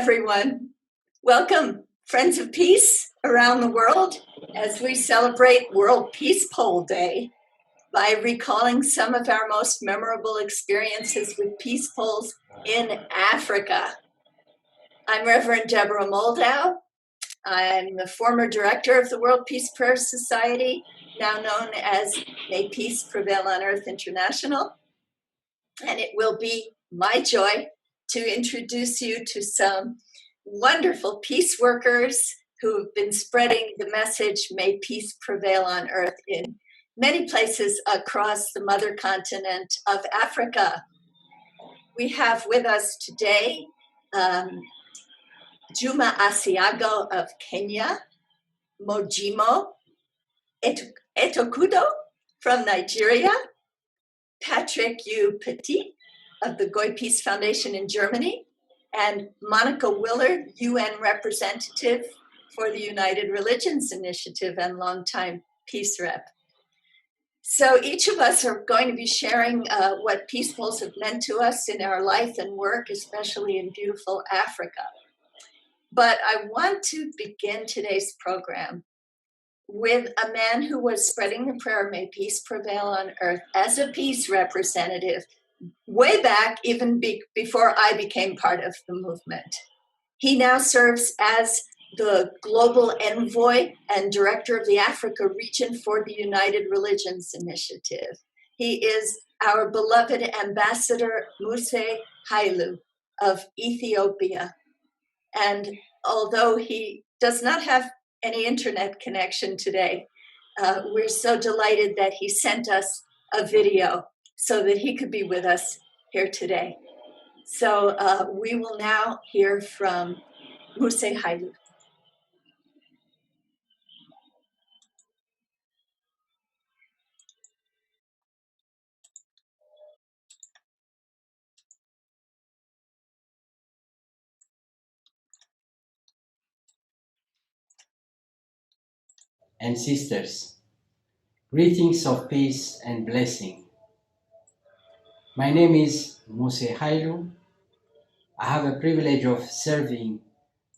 everyone. Welcome, friends of peace around the world, as we celebrate World Peace Pole Day by recalling some of our most memorable experiences with peace poles in Africa. I'm Reverend Deborah Moldow. I'm the former director of the World Peace Prayer Society, now known as May Peace Prevail on Earth International. And it will be my joy to introduce you to some wonderful peace workers who have been spreading the message, May Peace Prevail on Earth, in many places across the mother continent of Africa. We have with us today Juma Assiago of Kenya, Mojima Etokudo from Nigeria, Patrick Petit of the Goy Peace Foundation in Germany, and Monica Willard, UN representative for the United Religions Initiative and longtime peace rep. So each of us are going to be sharing what peace poles have meant to us in our life and work, especially in beautiful Africa. But I want to begin today's program with a man who was spreading the prayer, May Peace Prevail on Earth, as a peace representative way back, even before I became part of the movement. He now serves as the global envoy and director of the Africa region for the United Religions Initiative. He is our beloved ambassador, Mussie Hailu of Ethiopia. And although he does not have any internet connection today, we're so delighted that he sent us a video so that he could be with us here today. So we will now hear from Mussie Hailu. And sisters, greetings of peace and blessing. My name is Mussie Hailu. I have a privilege of serving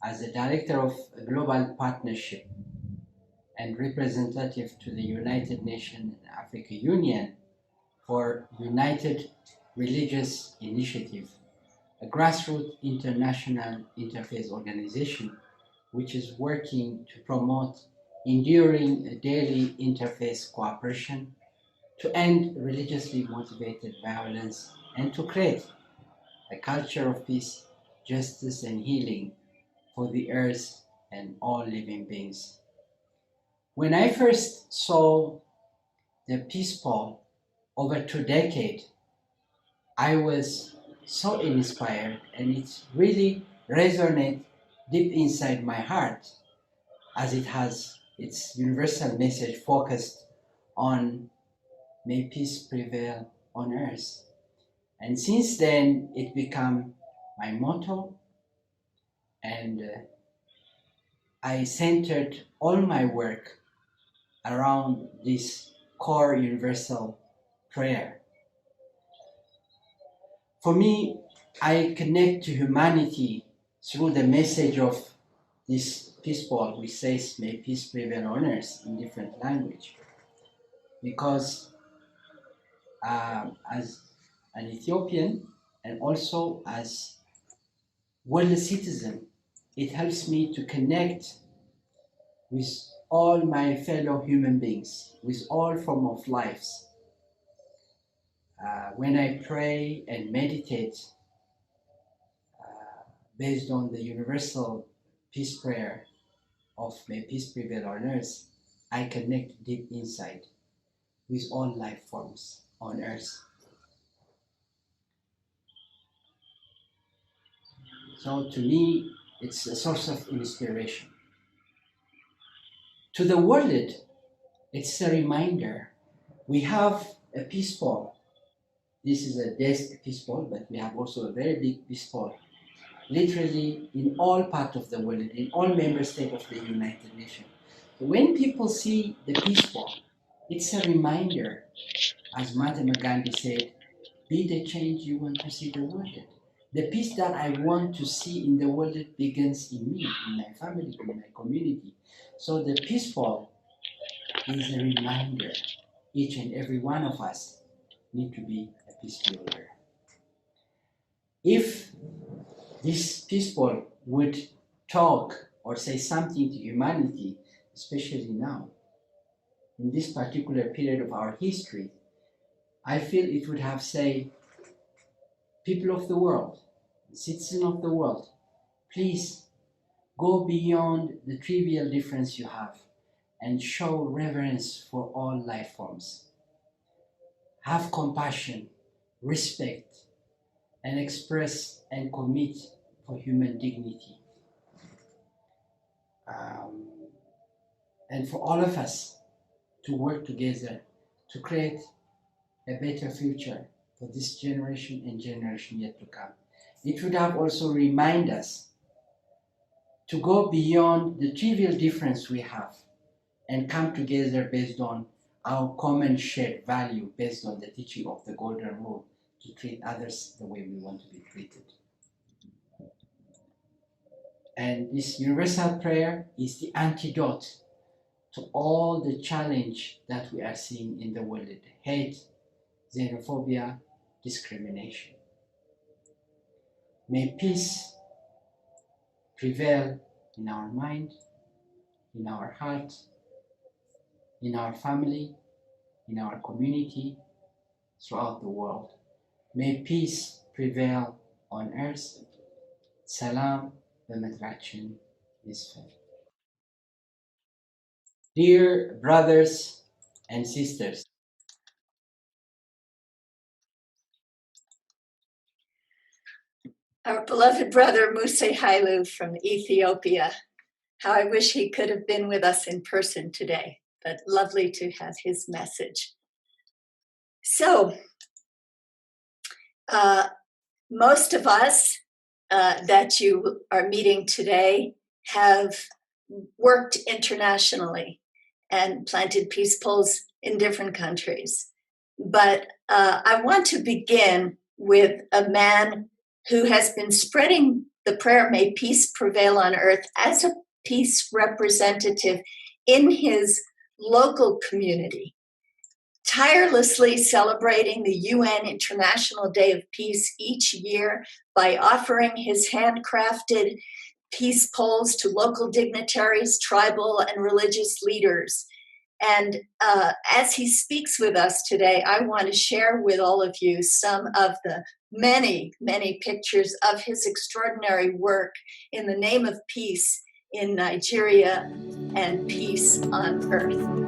as the director of a global partnership and representative to the United Nations and Africa Union for United Religious Initiative, a grassroots international interfaith organization which is working to promote enduring daily interfaith cooperation, to end religiously motivated violence, and to create a culture of peace, justice, and healing for the earth and all living beings. When I first saw the peace pole over 2 decades, I was so inspired, and it really resonated deep inside my heart, as it has its universal message focused on may peace prevail on earth. And since then, it became my motto, and I centered all my work around this core universal prayer. For me, I connect to humanity through the message of this peace pole, which says, may peace prevail on earth, in different language. Because as an Ethiopian and also as world citizen, it helps me to connect with all my fellow human beings, with all forms of lives. When I pray and meditate based on the universal peace prayer of May Peace Prevail on Earth, I connect deep inside with all life forms on Earth. So to me, it's a source of inspiration. To the world, it's a reminder. We have a peace pole. This is a desk peace pole, but we have also a very big peace pole, literally in all parts of the world, in all member states of the United Nations. So when people see the peace pole, it's a reminder, as Mahatma Gandhi said, be the change you want to see the world. The peace that I want to see in the world begins in me, in my family, in my community. So the peaceful is a reminder. Each and every one of us need to be a peace builder. If this peaceful would talk or say something to humanity, especially now, in this particular period of our history, I feel it would have said, people of the world, citizens of the world, please go beyond the trivial difference you have and show reverence for all life forms. Have compassion, respect, and express and commit for human dignity. And for all of us to work together to create a better future for this generation and generation yet to come. It would have also remind us to go beyond the trivial difference we have and come together based on our common shared value, based on the teaching of the Golden Rule, to treat others the way we want to be treated. And this universal prayer is the antidote to all the challenge that we are seeing in the world: hate, xenophobia, discrimination. May peace prevail in our mind, in our heart, in our family, in our community, throughout the world. May peace prevail on earth. Salam በምድራችን ይስፈን. Dear brothers and sisters, our beloved brother Mussie Hailu from Ethiopia. How I wish he could have been with us in person today, but lovely to have his message. So, most of us that you are meeting today have worked internationally and planted peace poles in different countries. But I want to begin with a man who has been spreading the prayer, may peace prevail on earth, as a peace representative in his local community, tirelessly celebrating the UN International Day of Peace each year by offering his handcrafted peace poles to local dignitaries, tribal and religious leaders. And as he speaks with us today, I want to share with all of you some of the many, many pictures of his extraordinary work in the name of peace in Nigeria and peace on earth.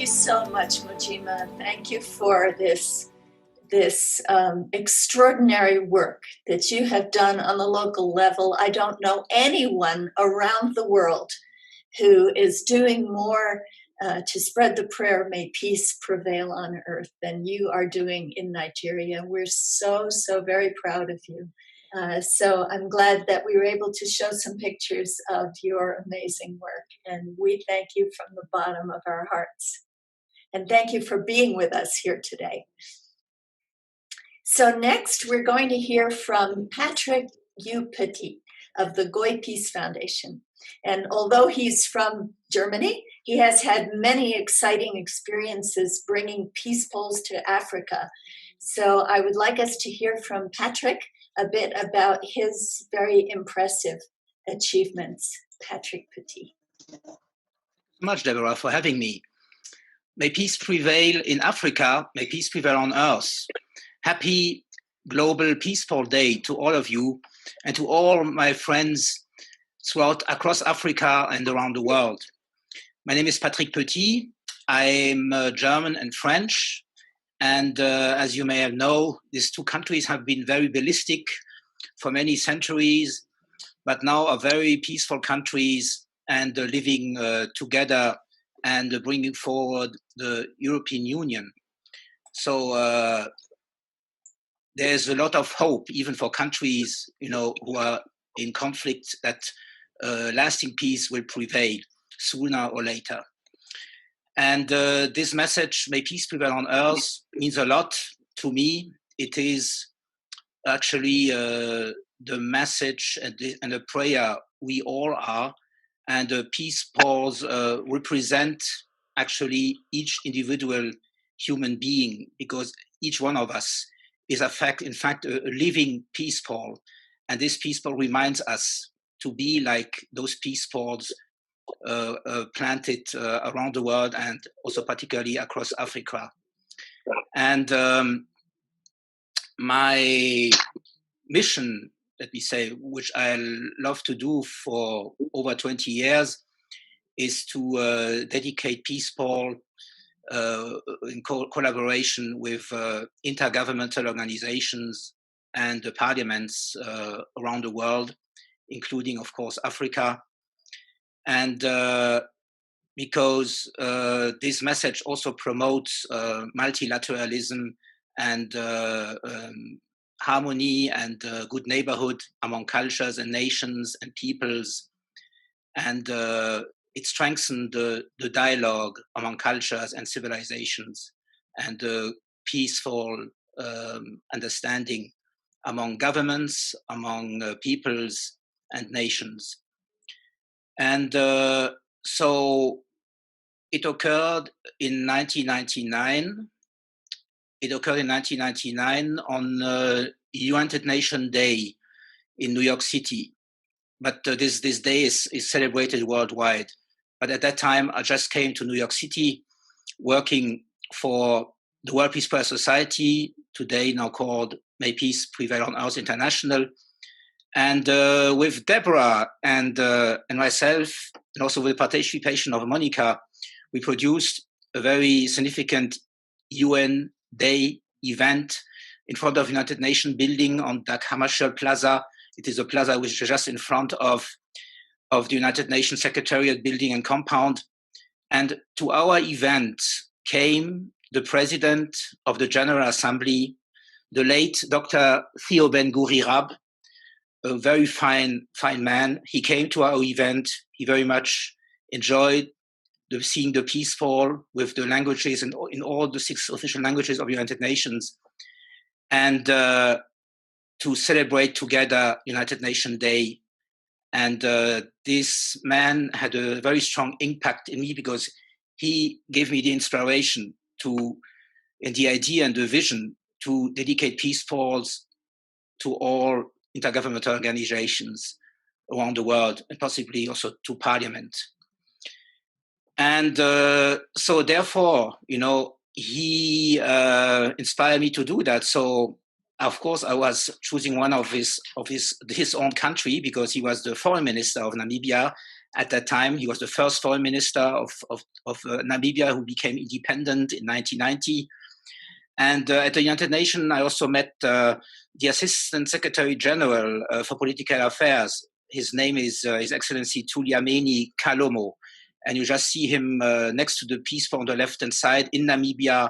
you so much, Mojima. Thank you for this extraordinary work that you have done on the local level. I don't know anyone around the world who is doing more to spread the prayer, may peace prevail on earth, than you are doing in Nigeria. We're so very proud of you. So I'm glad that we were able to show some pictures of your amazing work. And we thank you from the bottom of our hearts. And thank you for being with us here today. So next, we're going to hear from Patrick Petit of the Goy Peace Foundation. And although he's from Germany, he has had many exciting experiences bringing peace poles to Africa. So I would like us to hear from Patrick a bit about his very impressive achievements. Patrick Petit. Thank you so much, Deborah, for having me. May peace prevail in Africa, may peace prevail on earth. Happy Global Peace Pole Day to all of you and to all my friends across Africa and around the world. My name is Patrick Petit. I'm German and French. And as you may have known, these two countries have been very ballistic for many centuries, but now are very peaceful countries and living together and bringing forward the European Union. So there's a lot of hope, even for countries, who are in conflict, that lasting peace will prevail sooner or later. And this message, may peace prevail on earth, means a lot to me. It is actually the message and the prayer we all are. And the peace poles represent actually each individual human being, because each one of us is in fact a living peace pole. And this peace pole reminds us to be like those peace poles planted around the world, and also particularly across Africa. And my mission, let me say, which I love to do for over 20 years, is to dedicate peace pole in collaboration with intergovernmental organizations and the parliaments around the world, including, of course, Africa. And because this message also promotes multilateralism and harmony and good neighborhood among cultures and nations and peoples. And it strengthened the dialogue among cultures and civilizations, and the peaceful understanding among governments, among peoples and nations. And so it occurred in 1999. It occurred in 1999 on United Nations Day in New York City. But this day is celebrated worldwide. But at that time, I just came to New York City working for the World Peace Prayer Society, today now called May Peace Prevail on Earth International. And with Deborah and myself, and also with the participation of Monica, we produced a very significant UN Day event in front of United Nations building on Dag Hammarskjöld Plaza. It is a plaza which is just in front of the United Nations Secretariat building and compound. And to our event came the President of the General Assembly, the late Dr. Theo Ben-Guri-Rab, a very fine man. He came to our event. He very much enjoyed seeing the peace pole with the languages and in all the 6 official languages of the United Nations, and to celebrate together United Nations Day. And this man had a very strong impact in me, because he gave me the inspiration and the idea and the vision to dedicate peace poles to all intergovernmental organizations around the world, and possibly also to Parliament. And so therefore, he inspired me to do that. So of course I was choosing one of his own country, because he was the foreign minister of Namibia, at that time. He was the first foreign minister of Namibia who became independent in 1990. And at the United Nations, I also met the Assistant Secretary General for Political Affairs. His name is His Excellency Tuliameni Kalomo. And you just see him next to the Peace Pole on the left-hand side in Namibia,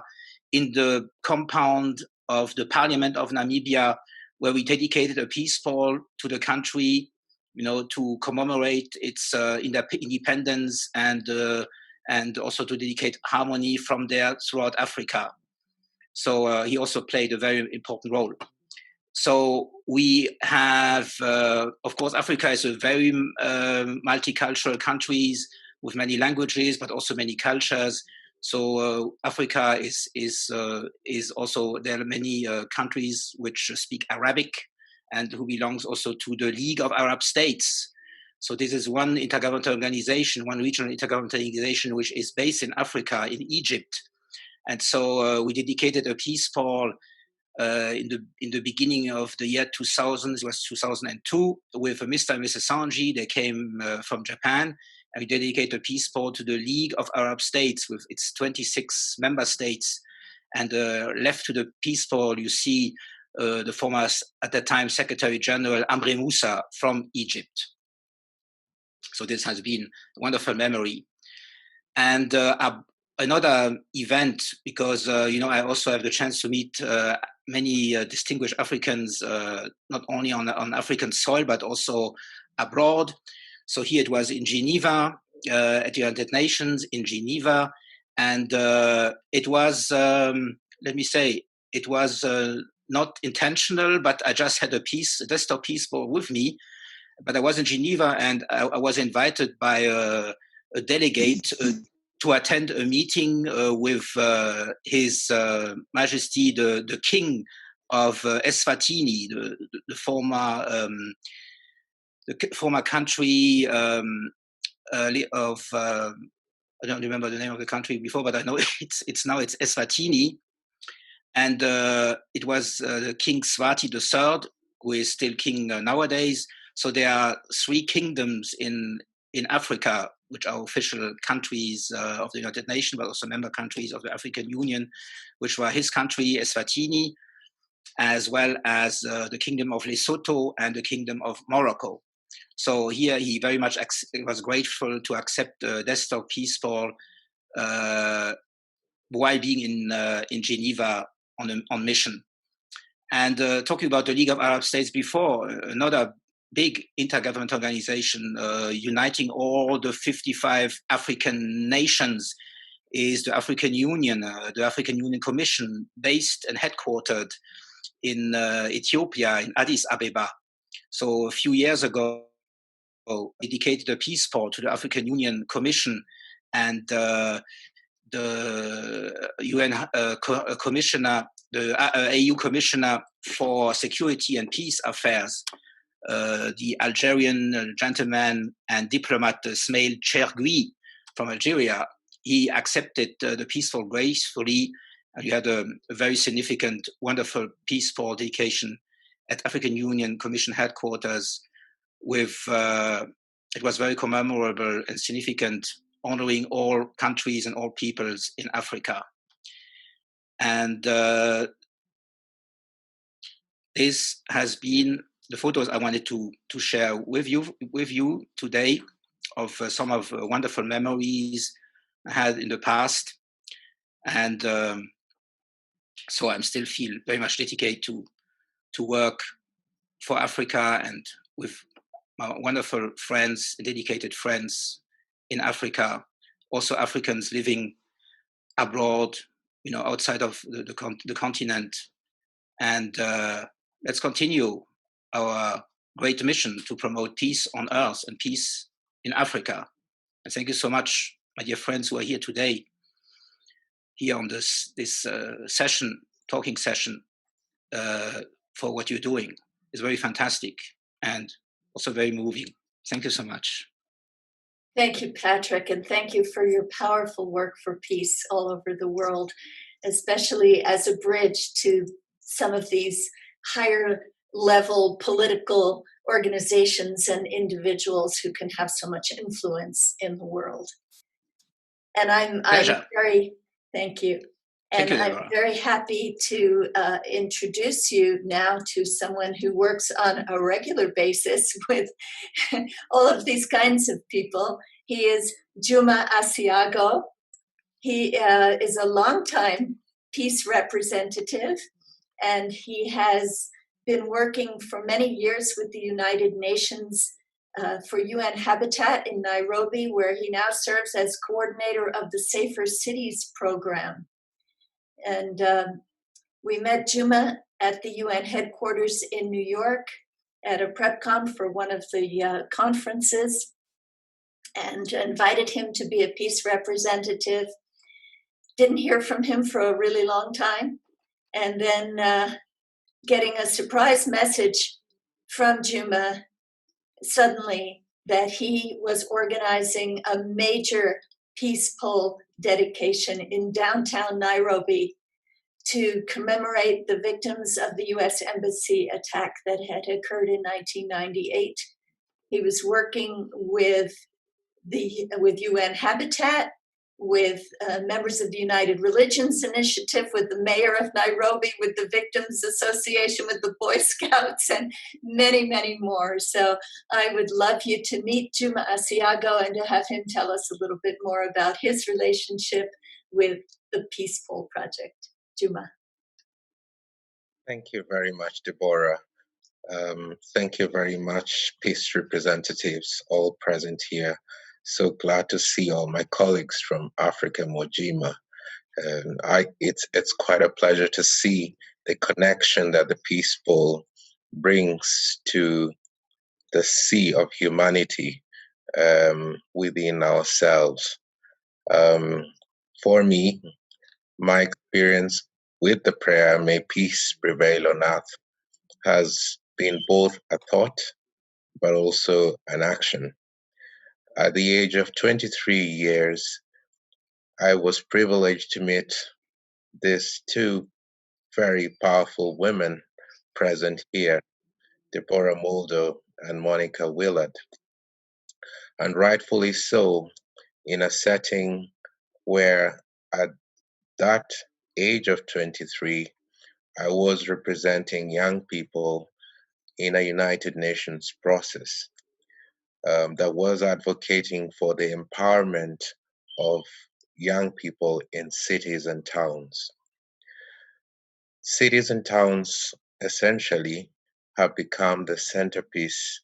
in the compound of the Parliament of Namibia, where we dedicated a peace pole to the country, to commemorate its independence and also to dedicate harmony from there throughout Africa. So he also played a very important role. So we have, of course, Africa is a very multicultural country with many languages, but also many cultures. So Africa is also, there are many countries which speak Arabic and who belongs also to the League of Arab States. So this is one intergovernmental organization, one regional intergovernmental organization, which is based in Africa, in Egypt. And so we dedicated a peace pole in the beginning of the year 2000, it was 2002, with Mr. and Mrs. Sanji. They came from Japan. And we dedicate a peace pole to the League of Arab States with its 26 member states. And left to the peace pole, you see the former, at that time, Secretary General Amri Moussa from Egypt. So this has been a wonderful memory. And another event, because, I also have the chance to meet many distinguished Africans, not only on African soil, but also abroad. So here it was in Geneva, at the United Nations in Geneva. And it was, it was not intentional, but I just had a desktop peace pole with me. But I was in Geneva and I was invited by a delegate to attend a meeting with His Majesty, the King of Eswatini, the former country of I don't remember the name of the country before, but I know it's now Eswatini, and it was the King Swati III, who is still king nowadays. So there are three kingdoms in Africa, which are official countries of the United Nations, but also member countries of the African Union, which were his country, Eswatini, as well as the Kingdom of Lesotho and the Kingdom of Morocco. So here he very much was grateful to accept the desktop peace pole while being in Geneva on mission. And talking about the League of Arab States before, another big intergovernmental organization uniting all the 55 African nations is the African Union, the African Union Commission, based and headquartered in Ethiopia, in Addis Ababa. So a few years ago, dedicated a peace pole to the African Union Commission, and the UN commissioner, the AU commissioner for security and peace affairs, the Algerian gentleman and diplomat Smail Chergui from Algeria, he accepted the peace pole gracefully, and you had a very significant, wonderful peace pole dedication at African Union Commission headquarters. With it was very commemorable and significant, honoring all countries and all peoples in Africa. And this has been the photos I wanted to share with you today of some of wonderful memories I had in the past. And so I'm still feel very much dedicated to work for Africa and with my wonderful friends, dedicated friends in Africa, also Africans living abroad, outside of the continent. And let's continue our great mission to promote peace on earth and peace in Africa. And thank you so much, my dear friends who are here today, here on this talking session, for what you're doing. It's very fantastic and also very moving. Thank you so much. Thank you, Patrick, and thank you for your powerful work for peace all over the world, especially as a bridge to some of these higher level political organizations and individuals who can have so much influence in the world. And I'm very, thank you. And I'm very happy to introduce you now to someone who works on a regular basis with all of these kinds of people. He is Juma Assiago. He is a longtime peace representative, and he has been working for many years with the United Nations for UN Habitat in Nairobi, where he now serves as coordinator of the Safer Cities program. And we met Juma at the UN headquarters in New York at a PrepCon for one of the conferences, and invited him to be a peace representative. Didn't hear from him for a really long time. And then getting a surprise message from Juma suddenly that he was organizing a major peace pole dedication in downtown Nairobi to commemorate the victims of the US Embassy attack that had occurred in 1998. He was working with UN Habitat, with members of the United Religions Initiative, with the mayor of Nairobi, with the Victims Association, with the Boy Scouts, and many, many more. So I would love you to meet Juma Assiago and to have him tell us a little bit more about his relationship with the Peace Pole Project. Juma. Thank you very much, Deborah. Thank you very much, peace representatives, all present here. So glad to see all my colleagues from Africa Mojima. It's quite a pleasure to see the connection that the Peace Pole brings to the sea of humanity within ourselves. For me, my experience with the prayer, may peace prevail on earth, has been both a thought, but also an action. At the age of 23 years, I was privileged to meet these two very powerful women present here, Deborah Moldow and Monica Willard. And rightfully so, in a setting where at that age of 23, I was representing young people in a United Nations process that was advocating for the empowerment of young people in cities and towns. Cities and towns essentially have become the centerpiece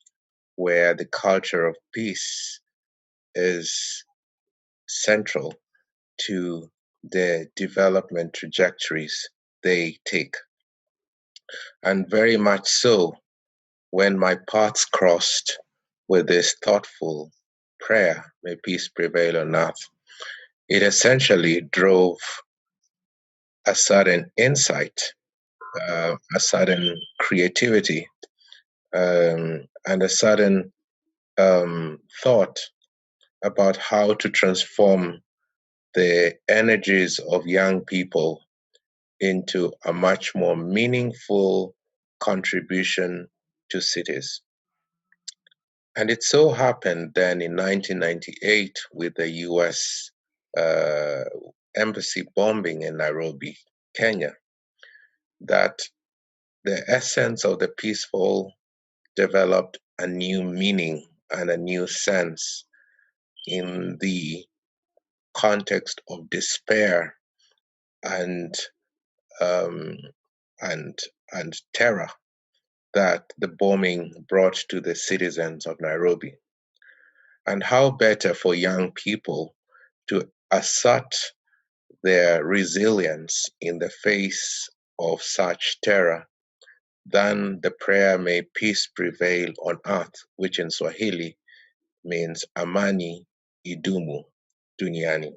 where the culture of peace is central to the development trajectories they take. And very much so, when my paths crossed with this thoughtful prayer, may peace prevail on earth, it essentially drove a certain insight, a certain creativity, and a certain thought about how to transform the energies of young people into a much more meaningful contribution to cities. And it so happened then in 1998 with the US embassy bombing in Nairobi, Kenya, that the essence of the Peace Pole developed a new meaning and a new sense in the context of despair and terror that the bombing brought to the citizens of Nairobi. And how better for young people to assert their resilience in the face of such terror than the prayer, may peace prevail on earth, which in Swahili means amani idumu duniani.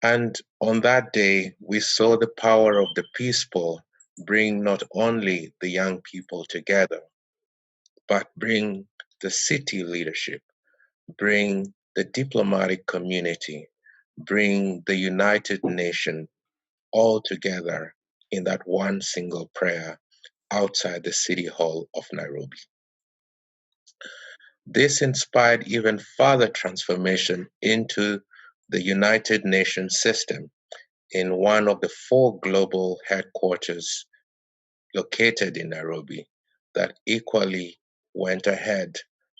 And on that day, we saw the power of the Peace Pole bring not only the young people together, but bring the city leadership, bring the diplomatic community, bring the United Nations all together in that one single prayer outside the City Hall of Nairobi. This inspired even further transformation into the United Nations system in one of the 4 global headquarters located in Nairobi that equally went ahead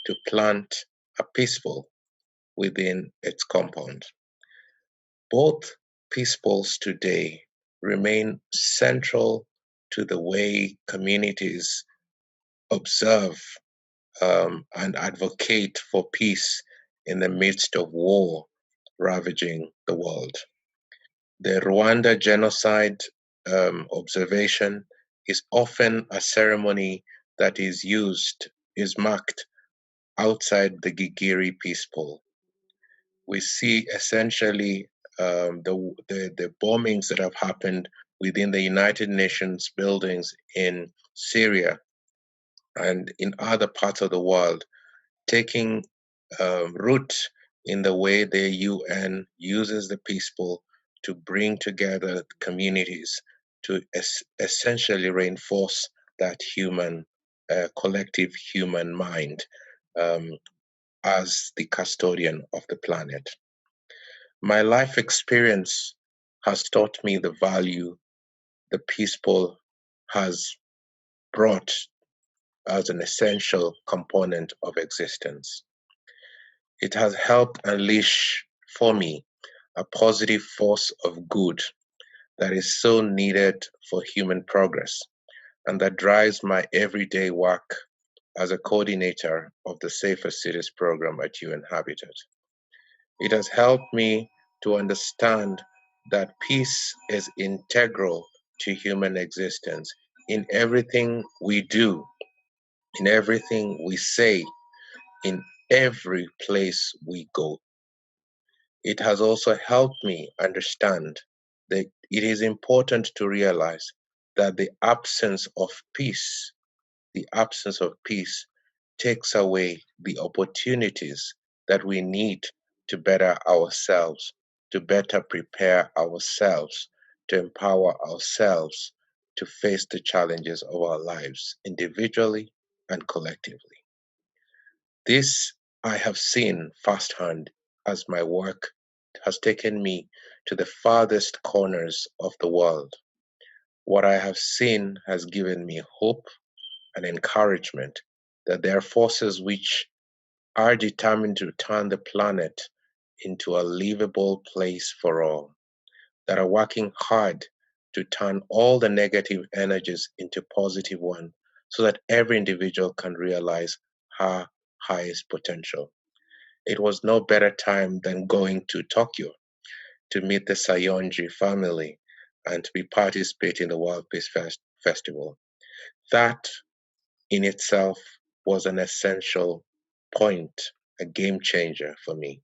to plant a peace pole within its compound. Both peace poles today remain central to the way communities observe and advocate for peace in the midst of war ravaging the world. The Rwanda genocide observation is often a ceremony that is marked outside the Gigiri peace pole. We see essentially the bombings that have happened within the United Nations buildings in Syria and in other parts of the world, taking root in the way the UN uses the peace pole to bring together communities to essentially reinforce that collective human mind as the custodian of the planet. My life experience has taught me the value the peace pole has brought as an essential component of existence. It has helped unleash for me a positive force of good that is so needed for human progress and that drives my everyday work as a coordinator of the Safer Cities program at UN Habitat. It has helped me to understand that peace is integral to human existence in everything we do, in everything we say, in every place we go. It has also helped me understand that it is important to realize that the absence of peace takes away the opportunities that we need to better ourselves, to better prepare ourselves, to empower ourselves to face the challenges of our lives individually and collectively. This I have seen firsthand as my work has taken me to the farthest corners of the world. What I have seen has given me hope and encouragement that there are forces which are determined to turn the planet into a livable place for all, that are working hard to turn all the negative energies into positive ones so that every individual can realize her highest potential. It was no better time than going to Tokyo to meet the Sayonji family and to be participating in the World Peace Festival. That in itself was an essential point, a game changer for me.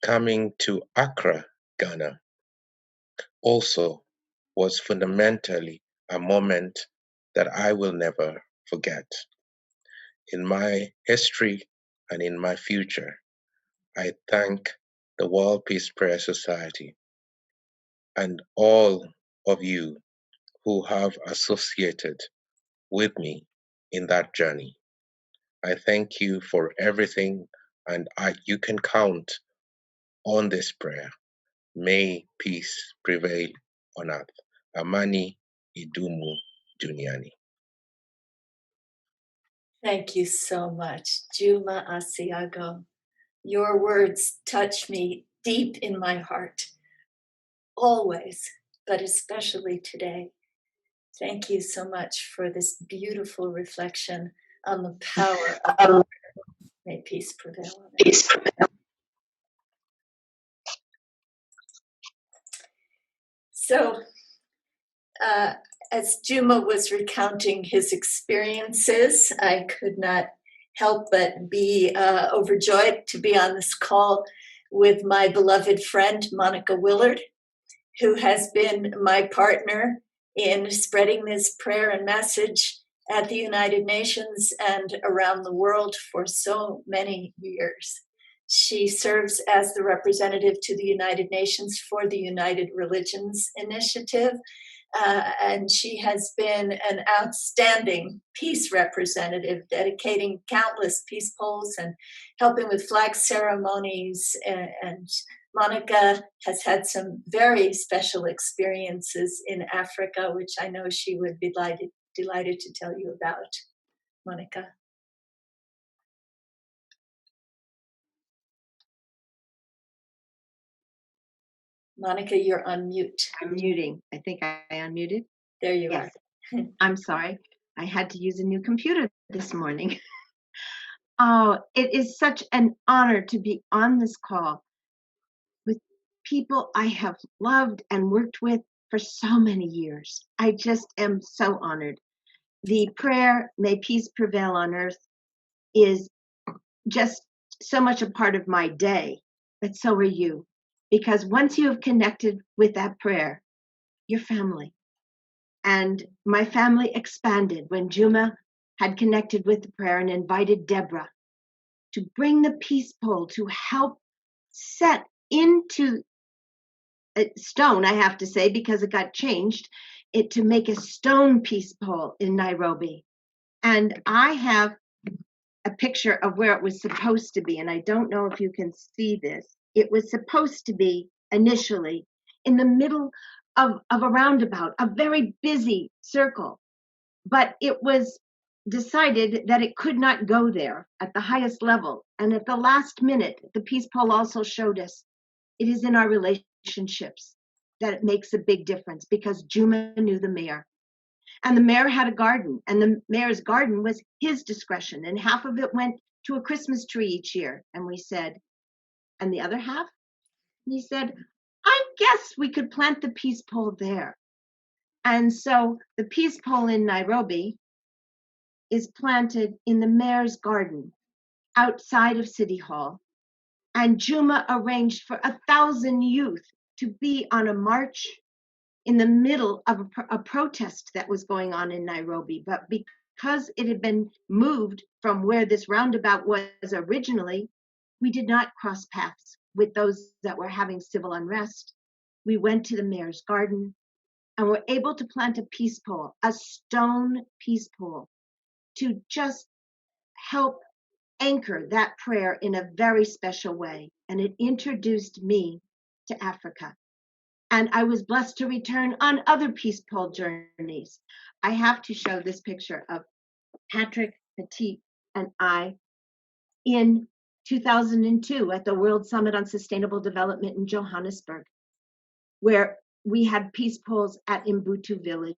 Coming to Accra, Ghana, also was fundamentally a moment that I will never forget. In my history and in my future, I thank the World Peace Prayer Society and all of you who have associated with me in that journey. I thank you for everything, and you can count on this prayer. May peace prevail on earth. Amani idumu duniani. Thank you so much, Juma Assiago. Your words touch me deep in my heart, always, but especially today. Thank you so much for this beautiful reflection on the power of may peace prevail. Peace prevail. So, as Juma was recounting his experiences, I could not help but be overjoyed to be on this call with my beloved friend, Monica Willard, who has been my partner in spreading this prayer and message at the United Nations and around the world for so many years. She serves as the representative to the United Nations for the United Religions Initiative, and she has been an outstanding peace representative, dedicating countless peace polls and helping with flag ceremonies. And Monica has had some very special experiences in Africa, which I know she would be delighted to tell you about. Monica. Monica, you're on mute. I'm muting. I think I unmuted. There you Yes. are. I'm sorry. I had to use a new computer this morning. Oh, it is such an honor to be on this call with people I have loved and worked with for so many years. I just am so honored. The prayer, may peace prevail on earth, is just so much a part of my day, but so are you. Because once you have connected with that prayer, your family. And my family expanded when Juma had connected with the prayer and invited Deborah to bring the peace pole to help set into a stone, I have to say, because it got changed, it to make a stone peace pole in Nairobi. And I have a picture of where it was supposed to be, and I don't know if you can see this. It was supposed to be initially in the middle of a roundabout, a very busy circle, but it was decided that it could not go there at the highest level. And at the last minute, the peace pole also showed us it is in our relationships that it makes a big difference, because Juma knew the mayor. And the mayor had a garden, and the mayor's garden was his discretion, and half of it went to a Christmas tree each year. And we said, and the other half? He said, I guess we could plant the peace pole there. And so the peace pole in Nairobi is planted in the mayor's garden outside of City Hall. And Juma arranged for 1,000 youth to be on a march in the middle of a protest that was going on in Nairobi. But because it had been moved from where this roundabout was originally, we did not cross paths with those that were having civil unrest. We went to the mayor's garden and were able to plant a peace pole, a stone peace pole, to just help anchor that prayer in a very special way. And it introduced me to Africa. And I was blessed to return on other peace pole journeys. I have to show this picture of Patrick Petit and I in 2002 at the World Summit on Sustainable Development in Johannesburg, where we had peace poles at Mbutu village.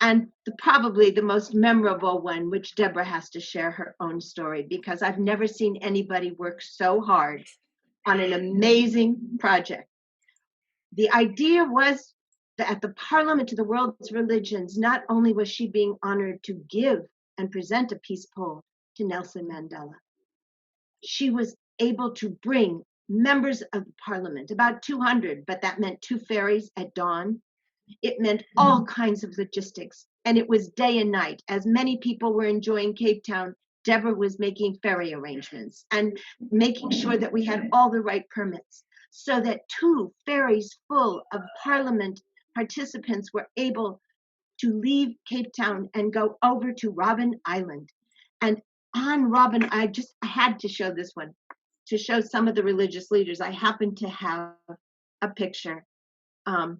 And probably the most memorable one, which Deborah has to share her own story, because I've never seen anybody work so hard on an amazing project. The idea was that at the Parliament of the World's Religions, not only was she being honored to give and present a peace pole to Nelson Mandela, she was able to bring members of the Parliament, about 200, but that meant 2 ferries at dawn. It meant all kinds of logistics, and it was day and night. As many people were enjoying Cape Town, Deborah was making ferry arrangements and making sure that we had all the right permits, so that 2 ferries full of Parliament participants were able to leave Cape Town and go over to Robben Island. And on Robben, I had to show this one, to show some of the religious leaders. I happen to have a picture of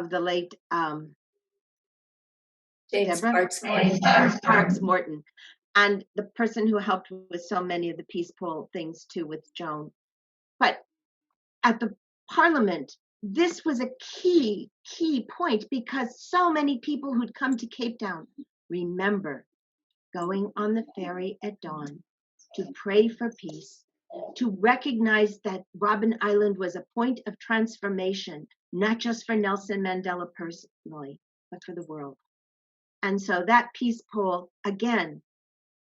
the late James Deborah? Parks Morton, and the person who helped with so many of the peace pole things too with Joan. But at the Parliament, this was a key point, because so many people who'd come to Cape Town remember going on the ferry at dawn to pray for peace, to recognize that Robben Island was a point of transformation, not just for Nelson Mandela personally, but for the world. And so that peace pole, again,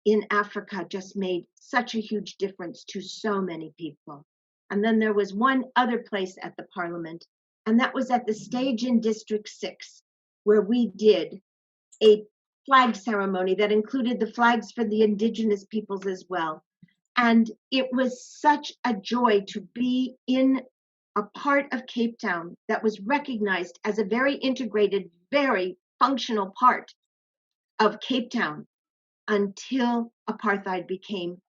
in Africa, just made such a huge difference to so many people. And then there was one other place at the Parliament, and that was at the stage in District 6, where we did a flag ceremony that included the flags for the indigenous peoples as well. And it was such a joy to be in a part of Cape Town that was recognized as a very integrated, very functional part of Cape Town until apartheid became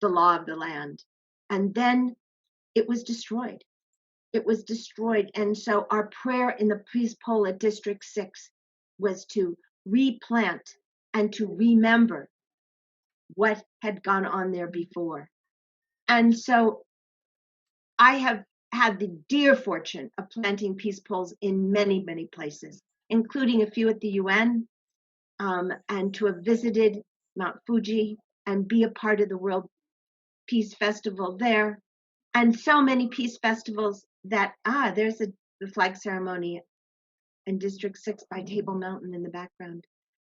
the law of the land. And then it was destroyed. It was destroyed. And so our prayer in the Peace Poll at District 6 was to replant and to remember what had gone on there before. And so I have had the dear fortune of planting peace poles in many, many places, including a few at the UN, and to have visited Mount Fuji and be a part of the World Peace Festival there, and so many peace festivals that, there's the flag ceremony in District 6 by Table Mountain in the background.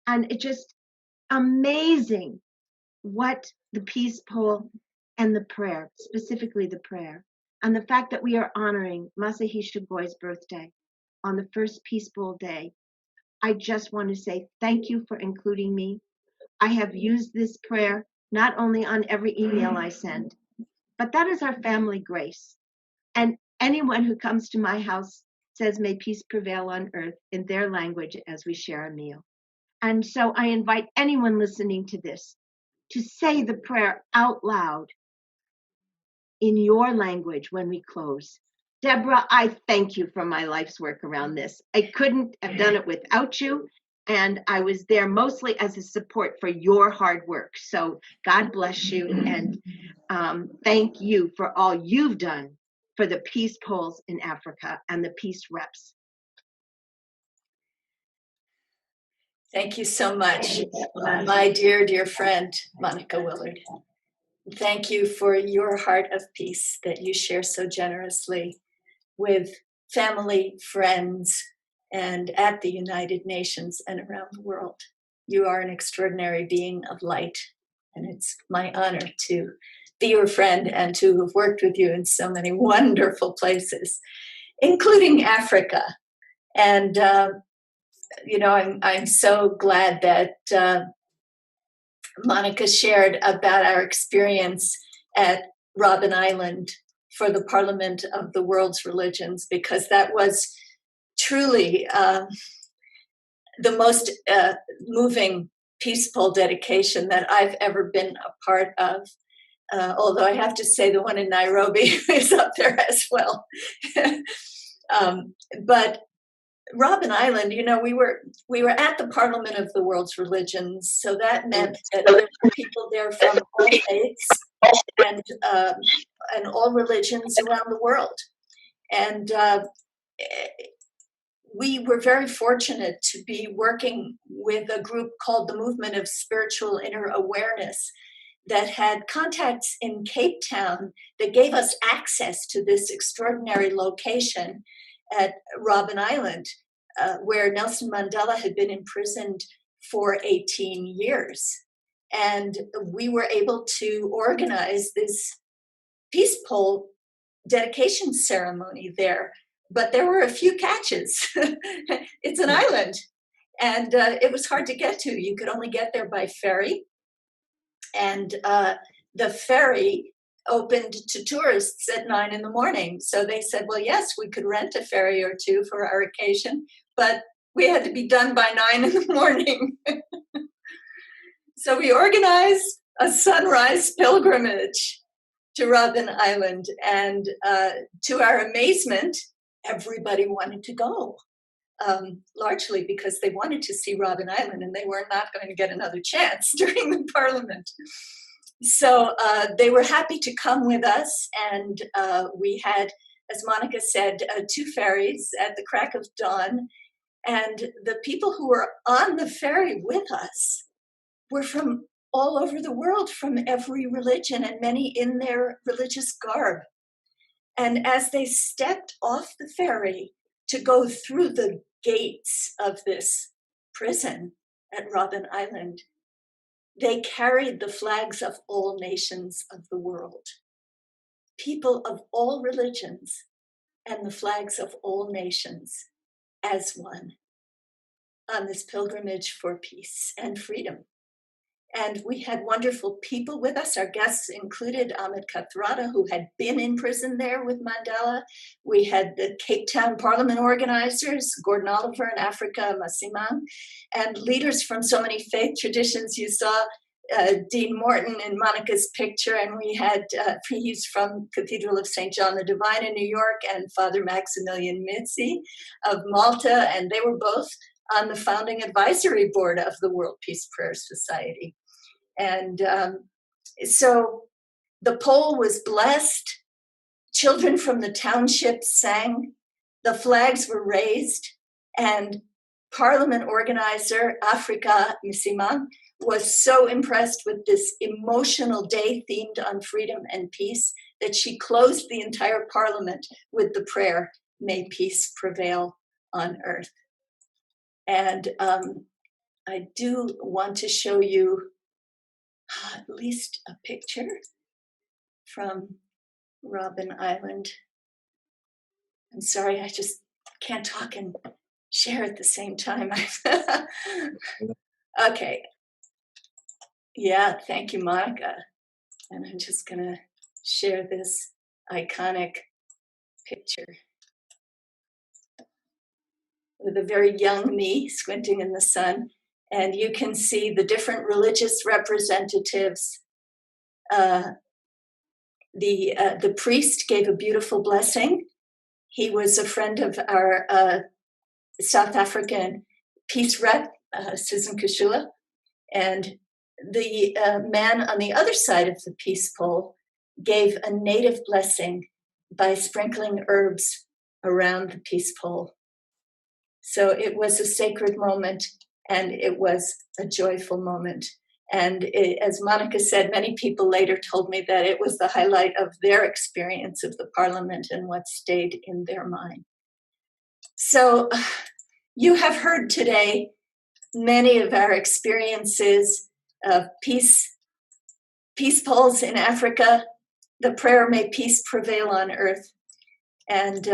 And it's just amazing what the peace pole and the prayer, specifically the prayer, and the fact that we are honoring Mussie Hailu's birthday on the first Peace Bowl day. I just want to say thank you for including me. I have used this prayer not only on every email I send, but that is our family grace. And anyone who comes to my house says, may peace prevail on earth in their language as we share a meal. And so I invite anyone listening to this to say the prayer out loud in your language when we close. Deborah, I thank you for my life's work around this. I couldn't have done it without you, and I was there mostly as a support for your hard work. So God bless you, and thank you for all you've done for the peace poles in Africa and the peace reps. Thank you so much, my dear, dear friend, Monica Willard. Thank you for your heart of peace that you share so generously with family, friends, and at the United Nations and around the world. You are an extraordinary being of light, and it's my honor to be your friend and to have worked with you in so many wonderful places, including Africa. And I'm so glad that Monica shared about our experience at Robben Island for the Parliament of the World's Religions, because that was truly the most moving peaceful dedication that I've ever been a part of. Although I have to say the one in Nairobi is up there as well. But Robben Island, we were at the Parliament of the World's Religions, so that meant that there were people there from all faiths and all religions around the world. And we were very fortunate to be working with a group called the Movement of Spiritual Inner Awareness that had contacts in Cape Town that gave us access to this extraordinary location at Robben Island, where Nelson Mandela had been imprisoned for 18 years. And we were able to organize this peace pole dedication ceremony there. But there were a few catches. It's an island, and it was hard to get to. You could only get there by ferry. And the ferry opened to tourists at 9 a.m. So they said, well, yes, we could rent a ferry or two for our occasion, but we had to be done by 9 a.m. So we organized a sunrise pilgrimage to Robben Island. And to our amazement, everybody wanted to go, largely because they wanted to see Robben Island and they were not going to get another chance during the Parliament. So they were happy to come with us, and we had, as Monica said, 2 ferries at the crack of dawn, and the people who were on the ferry with us were from all over the world, from every religion, and many in their religious garb. And as they stepped off the ferry to go through the gates of this prison at Robben Island, they carried the flags of all nations of the world, people of all religions, and the flags of all nations as one on this pilgrimage for peace and freedom. And we had wonderful people with us. Our guests included Ahmed Kathrada, who had been in prison there with Mandela. We had the Cape Town Parliament organizers, Gordon Oliver in Africa, Masimang, and leaders from so many faith traditions. You saw Dean Morton in Monica's picture, and we had he's from Cathedral of St. John the Divine in New York, and Father Maximilian Mitzi of Malta, and they were both on the founding advisory board of the World Peace Prayer Society. And so the poll was blessed. Children from the township sang. The flags were raised. And Parliament organizer Africa Misimang was so impressed with this emotional day themed on freedom and peace that she closed the entire Parliament with the prayer, "May peace prevail on earth." And I do want to show you at least a picture from Robben Island. I'm sorry, I just can't talk and share at the same time. Okay. Yeah, thank you, Monica. And I'm just gonna share this iconic picture with a very young me squinting in the sun. And you can see the different religious representatives. The priest gave a beautiful blessing. He was a friend of our South African peace rep, Susan Kushula. And the man on the other side of the peace pole gave a native blessing by sprinkling herbs around the peace pole. So it was a sacred moment, and it was a joyful moment. And as Monica said, many people later told me that it was the highlight of their experience of the Parliament and what stayed in their mind. So you have heard today many of our experiences of peace polls in Africa, the prayer, "May peace prevail on earth." And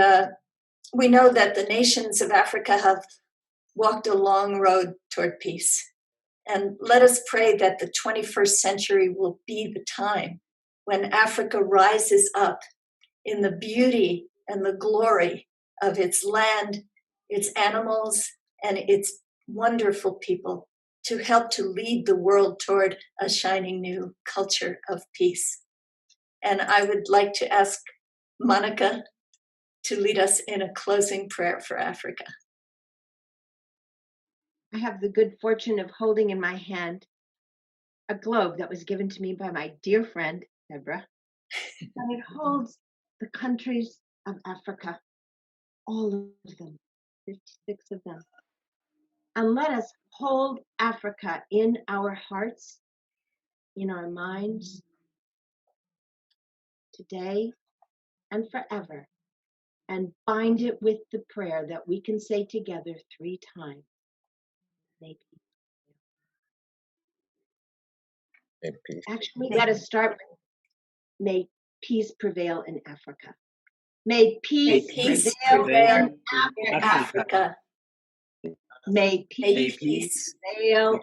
we know that the nations of Africa have walked a long road toward peace. And let us pray that the 21st century will be the time when Africa rises up in the beauty and the glory of its land, its animals, and its wonderful people, to help to lead the world toward a shining new culture of peace. And I would like to ask Monica to lead us in a closing prayer for Africa. I have the good fortune of holding in my hand a globe that was given to me by my dear friend, Deborah. And it holds the countries of Africa, all of them, 56 of them. And let us hold Africa in our hearts, in our minds, today and forever, and bind it with the prayer that we can say together 3 times. May peace. Actually, let us start with "May peace prevail in Africa." May peace prevail in Africa. May peace prevail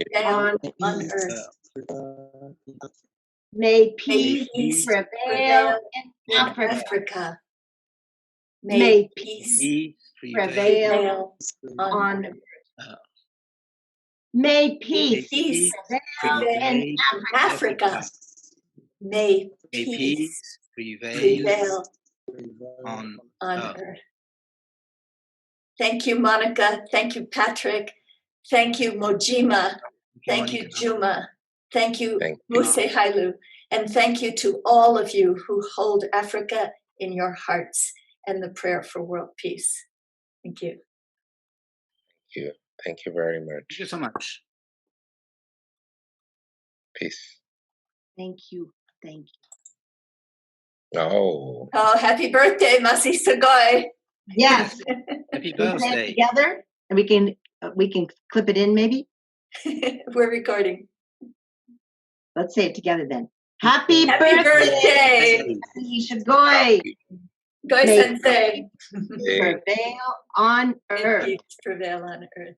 on earth. May peace prevail in Africa. May peace prevail on earth. May peace prevail in Africa. May peace prevail on earth. Thank you, Monica. Thank you, Patrick. Thank you, Mojima. Thank you, Juma. Thank you, Mussie Hailu. And thank you to all of you who hold Africa in your hearts and the prayer for world peace. Thank you. Thank you. Thank you very much. Thank you so much. Peace. Thank you. Thank you. Oh, happy birthday, Mussie Hailu. Yes. Happy birthday. Together, and we can clip it in maybe. We're recording. Let's say it together then. Happy birthday. Shagoi. Goi Sensei. Prevail on earth. Prevail on earth.